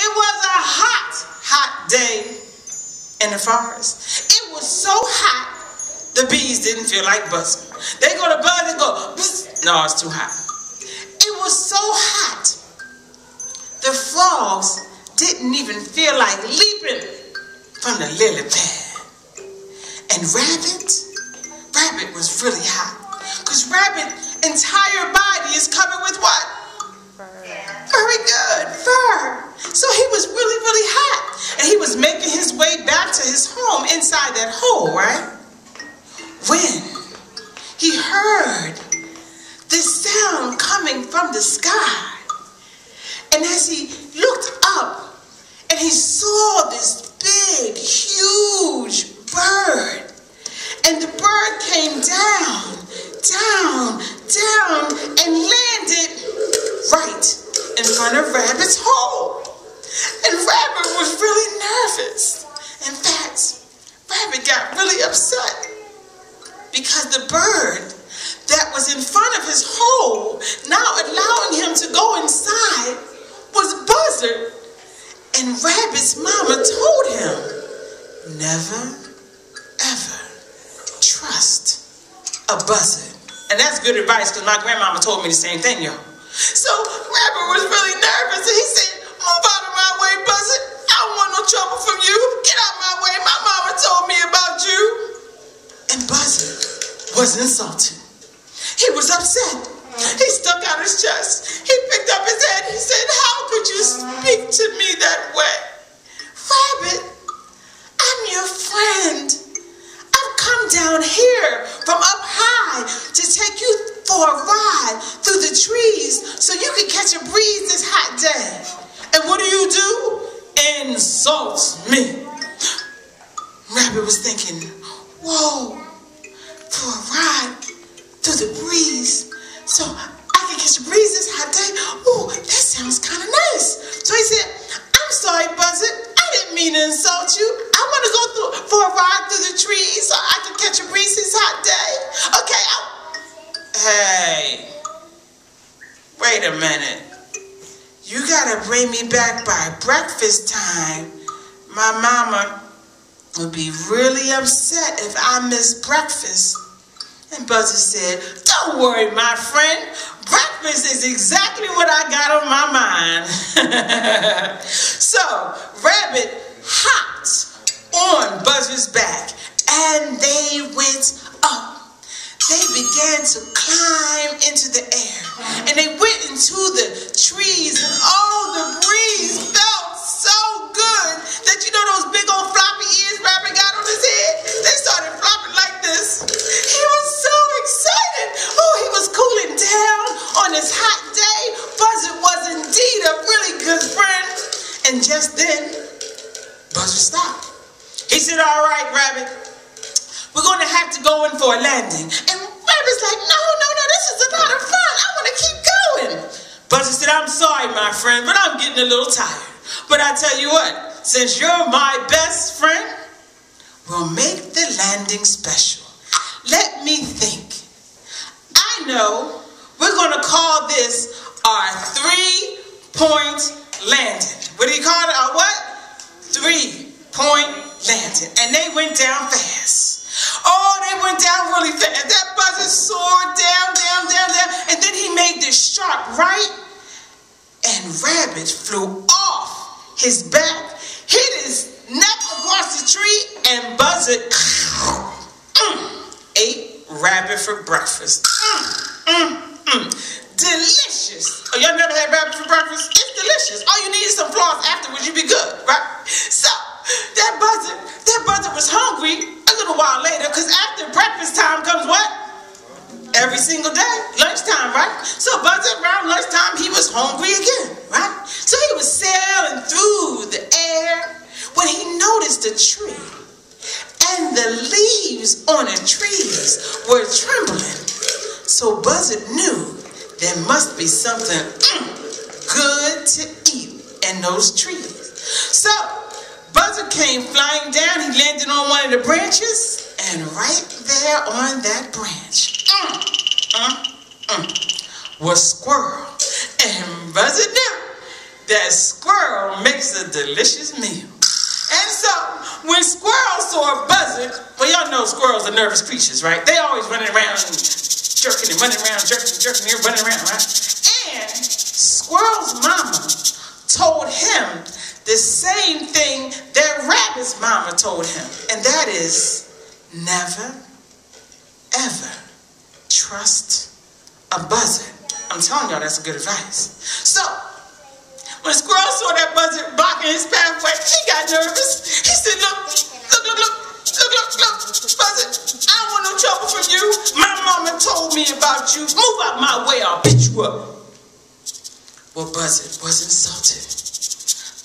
It was a hot, hot day in the forest. It was so hot, the bees didn't feel like buzzing. They go to buzz and go, bzz. No, it's too hot. It was so hot, the frogs didn't even feel like leaping from the lily pad. And Rabbit was really hot. Because Rabbit's entire body is covered with what? Fur. Very good, fur. So he was really, really hot. And he was making his way back to his home inside that hole, right? When he heard this sound coming from the sky. And as he looked up and he saw this big, huge bird. And the bird came down, and landed right in front of Rabbit's hole. And Rabbit was really nervous. In fact, Rabbit got really upset because the bird that was in front of his hole, now allowing him to go inside, was Buzzard. And Rabbit's mama told him, never, ever trust a buzzard. And that's good advice because my grandmama told me the same thing, y'all. So Rabbit was really nervous and he said, move out of my way, Buzzard. I don't want no trouble from you. Get out my way. My mama told me about you. And Buzzard was insulted. He was upset. He stuck out his chest. He picked up his head. He said, how could you speak to me that way? Rabbit, I'm your friend. I've come down here from up high to take you for a ride through the trees so you can catch a breeze this hot day. And what do? Insult me. Rabbit was thinking, whoa, for a ride through the breeze so I can catch a breeze this hot day? Ooh, that sounds kind of nice. So he said, I'm sorry, Buzzard. I didn't mean to insult you. I want to go for a ride through the trees so I can catch a breeze this hot day. Okay, hey, wait a minute. You gotta bring me back by breakfast time. My mama would be really upset if I miss breakfast. And Buzzard said, don't worry, my friend. Breakfast is exactly what I got on my mind. So, Rabbit hopped on Buzzard's back and they went up. They began to climb into the air. And they went into the trees and the breeze felt so good that you know those big old floppy ears Rabbit got on his head? They started flopping like this. He was so excited. Oh, he was cooling down on this hot day. Buzzard was indeed a really good friend. And just then, Buzzard stopped. He said, all right, Rabbit, we're going to have to go in for a landing. And Rabbit's like, no, this is a lot of fun. I want to keep going. Buzzard said, I'm sorry, my friend, but I'm getting a little tired. But I tell you what, since you're my best friend, we'll make the landing special. Let me think. I know we're going to call this our 3-point landing. What do you call it? Our what? 3-point landing. And they went down fast. Oh, they went down really fast. That Buzzard soared down. And then he made this sharp right. And Rabbit flew off his back, hit his neck across the tree, and Buzzard ate Rabbit for breakfast. Delicious. Oh, y'all never had Rabbit for breakfast? It's delicious. All you need is some floss afterwards. You'll be good, right? So, that Buzzard was hungry a little while later, because after breakfast time comes what? Every single day, lunchtime, right? So Buzzard, around lunchtime, he was hungry again, right? So he was sailing through the air when he noticed a tree. And the leaves on the trees were trembling. So Buzzard knew there must be something good to eat in those trees. So Buzzard came flying down. He landed on one of the branches. And right there on that branch was Squirrel. And Buzzard knew that squirrel makes a delicious meal. And so, when Squirrel saw Buzzard, well, y'all know squirrels are nervous creatures, right? They always running around and jerking and running around, jerking and running around, right? And Squirrel's mama told him the same thing that Rabbit's mama told him. And that is, never, ever trust a buzzard. I'm telling y'all, that's good advice. So, when Squirrel saw that buzzard blocking his pathway, he got nervous. He said, look, Buzzard, I don't want no trouble from you. My mama told me about you. Move out my way, I'll beat you up. Well, Buzzard was insulted.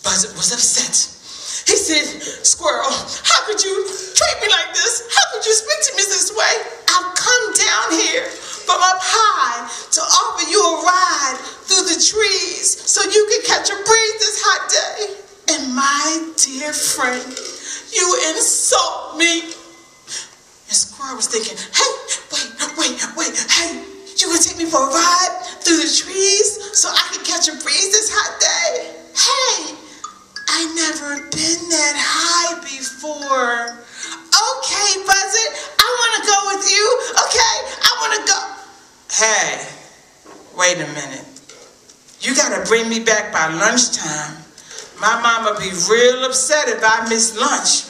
Buzzard was upset. He said, Squirrel, how could you treat me like this? How could you speak to me this way? I've come down here from up high to offer you a ride through the trees so you can catch a breeze this hot day. And my dear friend, you insult me. And Squirrel was thinking, hey, wait, hey, you gonna take me for a ride through the trees so I can catch a breeze this hot day? Hey, I never been that high before. Okay, Buzzard, I wanna go with you. Okay, I wanna go. Hey, wait a minute. You gotta bring me back by lunchtime. My mama be real upset if I miss lunch.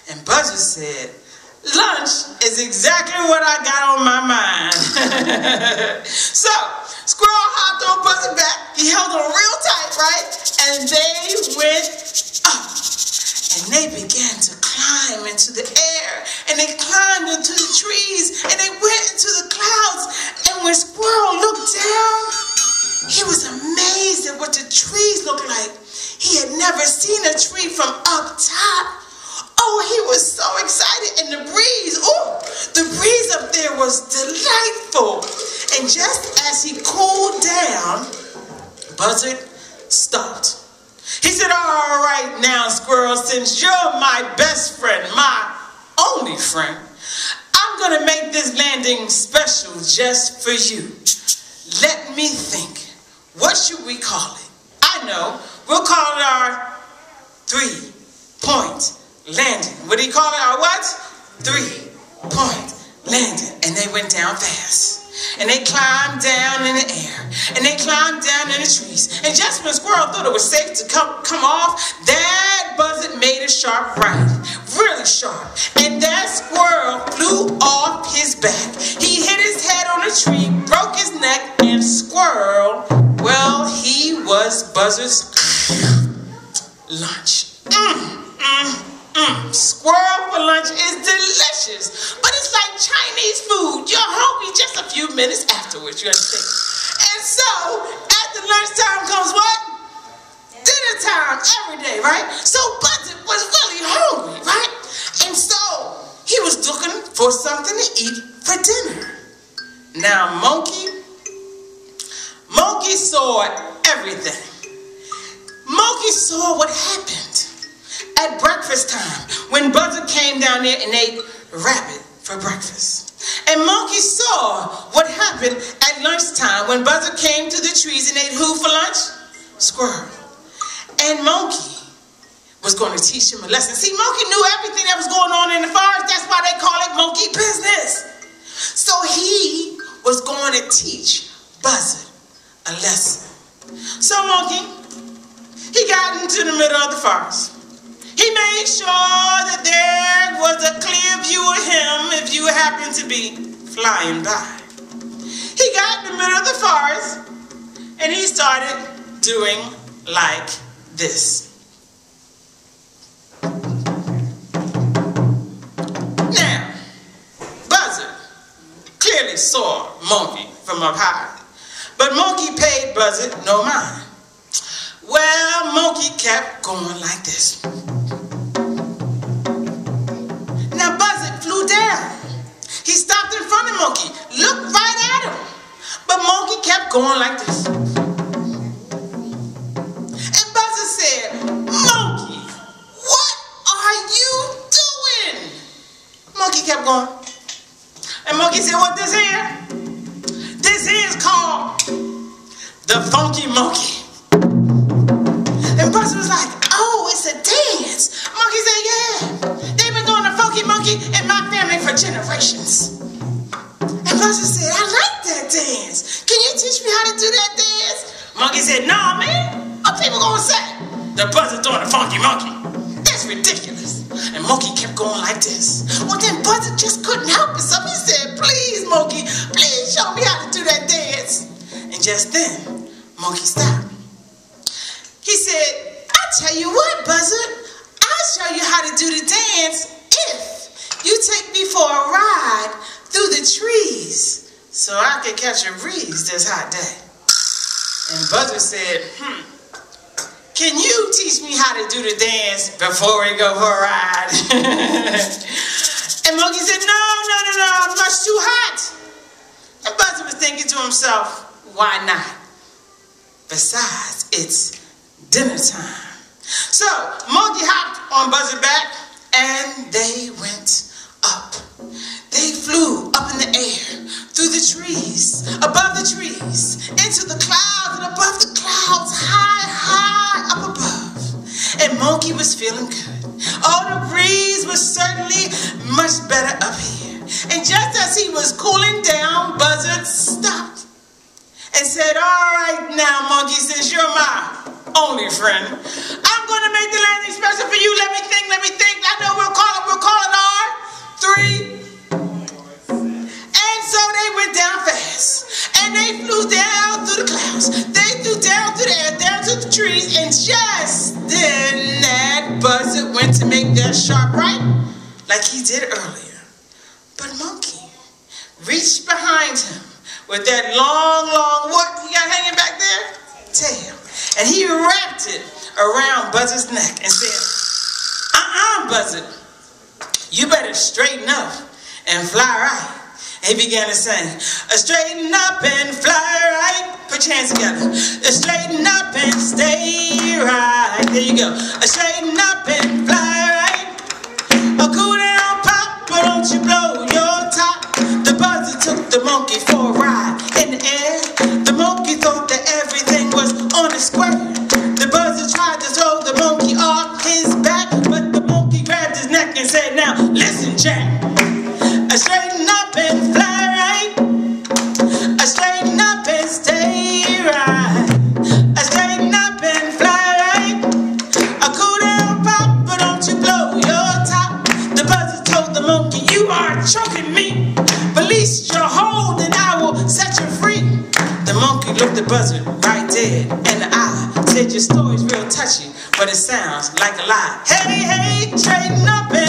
And Buzzard said, lunch is exactly what I got on my mind. So, Squirrel hopped on Buzzard back. He held on real tight, right? And they went up. And they began to climb into the air. And they climbed into the trees. And they went into the clouds. And when Squirrel looked down, he was amazed at what the trees looked like. He had never seen a tree from up top. Oh, he was so excited. And the breeze up there was delightful. And just as he cooled down, Buzzard stopped. He said, all right now, Squirrel, since you're my best friend, my only friend, I'm going to make this landing special just for you. Let me think. What should we call it? I know. We'll call it our 3-point landing. What do you call it? Our what? 3-point landing. And they went down fast. And they climbed down in the air. And they climbed down in the trees. And just when Squirrel thought it was safe to come off, that Buzzard made a sharp right. Really sharp. And that Squirrel flew off his back. He hit his head on a tree, broke his neck, and Squirrel, well, he was Buzzard's lunch. Squirrel for lunch is delicious, but it's like Chinese food. You're hungry just a few minutes afterwards, you understand? And so, after lunchtime comes what? Dinner time every day, right? So Buzzard was really hungry, right? And so, he was looking for something to eat for dinner. Now, Monkey saw everything. Monkey saw what happened at breakfast time when Buzzard came down there and ate rabbit for breakfast. And Monkey saw what happened at lunchtime when Buzzard came to the trees and ate who for lunch? Squirrel. And Monkey was going to teach him a lesson. See, Monkey knew everything that was going on in the forest. That's why they call it monkey business. So he was going to teach Buzzard a lesson. So Monkey, he got into the middle of the forest. He made sure that there was a clear view of him if you happened to be flying by. He got in the middle of the forest and he started doing like this. Now, Buzzard clearly saw Monkey from up high, but Monkey paid Buzzard no mind. Well, Monkey kept going like this. Now Buzzard flew down. He stopped in front of Monkey, looked right at him. But Monkey kept going like this. And Buzzard said, Monkey, what are you doing? Monkey kept going. And Monkey said, what this here? This here is called the Funky Monkey. And Buzzard was like, oh, monkey said, nah, man, what people gonna say? The buzzard throwing a funky monkey. That's ridiculous. And monkey kept going like this. Well, then buzzard just couldn't help himself. He said, please, monkey, please show me how to do that dance. And just then, monkey stopped. He said, I tell you what, buzzard, I'll show you how to do the dance if you take me for a ride through the trees so I can catch a breeze this hot day. And buzzard said, can you teach me how to do the dance before we go for a ride? And monkey said, no, much too hot. And buzzard was thinking to himself, why not? Besides, it's dinner time. So monkey hopped on buzzard back and they went up. They flew up in the air, through the trees, above the trees, into the clouds, and above the clouds, high up above. And monkey was feeling good. Oh, the breeze was certainly much better up here. And just as he was cooling down, buzzard stopped and said, all right now, monkey, since you're my only friend, I'm going to make the landing special for you. Let me think. I know we'll call it R3. And so they went down fast. And they flew down through the clouds. They flew down through the air, down to the trees. And just then that buzzard went to make that sharp right like he did earlier. But monkey reached behind him with that long, what he got hanging back there? Tail. And he wrapped it around Buzzard's neck and said, Buzzard, you better straighten up and fly right. And he began to sing, straighten up and fly right. Put your hands together. Straighten up and stay right. There you go. Straighten up and fly right. Cool down, pop, but don't you blow your top. The buzzard took the monkey for a ride in the air. The monkey thought that everything was on the square. The buzzard tried to throw the monkey off his back, but the monkey grabbed his neck and said, now listen, Jack. Straighten up and fly right. Straighten up and stay right. Straighten up and fly right. Cool down, pop, but don't you blow your top. The buzzard told the monkey, you are choking me. Release your hold and I will set you free. The monkey looked the buzzard right dead in the eye. Said your story's real touchy, but it sounds like a lie. Hey, straighten up and